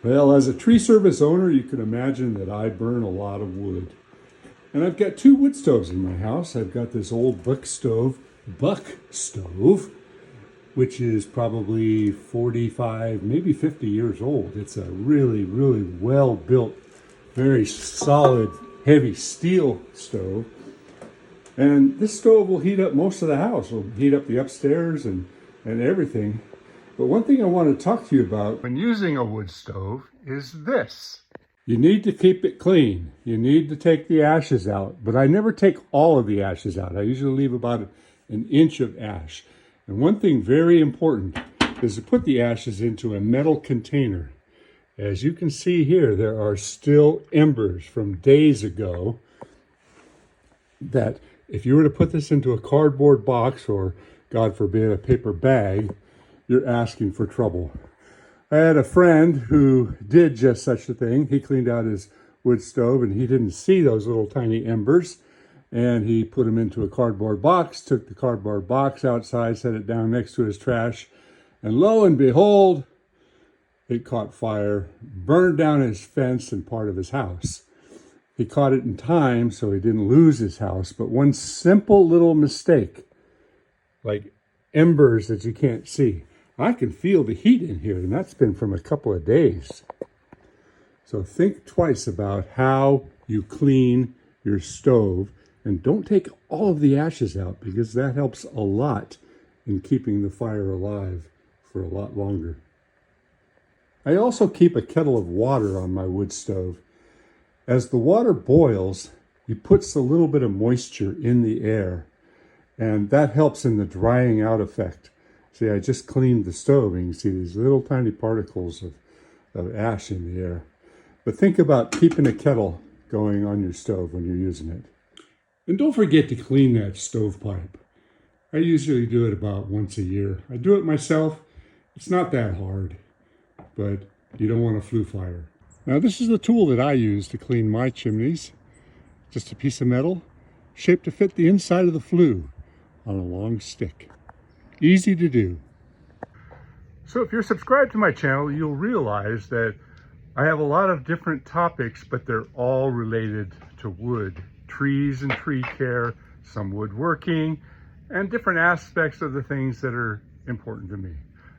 Well, as a tree service owner, you can imagine that I burn a lot of wood. And I've got two wood stoves in my house. I've got this old buck stove, which is probably 45, maybe 50 years old. It's a really, really well built, very solid, heavy steel stove. And this stove will heat up most of the house. It'll heat up the upstairs and everything. But one thing I want to talk to you about when using a wood stove is this. You need to keep it clean. You need to take the ashes out, but I never take all of the ashes out. I usually leave about an inch of ash. And one thing very important is to put the ashes into a metal container. As you can see here, there are still embers from days ago that if you were to put this into a cardboard box or, God forbid, a paper bag, you're asking for trouble. I had a friend who did just such a thing. He cleaned out his wood stove and he didn't see those little tiny embers. And he put them into a cardboard box, took the cardboard box outside, set it down next to his trash. And lo and behold, it caught fire, burned down his fence and part of his house. He caught it in time so he didn't lose his house. But one simple little mistake, like embers that you can't see. I can feel the heat in here, and that's been from a couple of days. So think twice about how you clean your stove, and don't take all of the ashes out because that helps a lot in keeping the fire alive for a lot longer. I also keep a kettle of water on my wood stove. As the water boils, it puts a little bit of moisture in the air, and that helps in the drying out effect. See, I just cleaned the stove and you can see these little tiny particles of ash in the air. But think about keeping a kettle going on your stove when you're using it. And don't forget to clean that stovepipe. I usually do it about once a year. I do it myself. It's not that hard, but you don't want a flue fire. Now this is the tool that I use to clean my chimneys. Just a piece of metal shaped to fit the inside of the flue on a long stick. Easy to do. So if you're subscribed to my channel, you'll realize that I have a lot of different topics, but they're all related to wood, trees and tree care, some woodworking, and different aspects of the things that are important to me.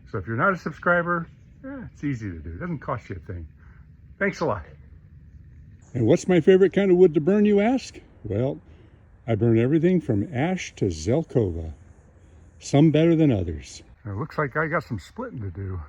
So if you're not a subscriber, it's easy to do. It doesn't cost you a thing. Thanks a lot. And what's my favorite kind of wood to burn, you ask? Well, I burn everything from ash to Zelkova. Some better than others. It looks like I got some splitting to do.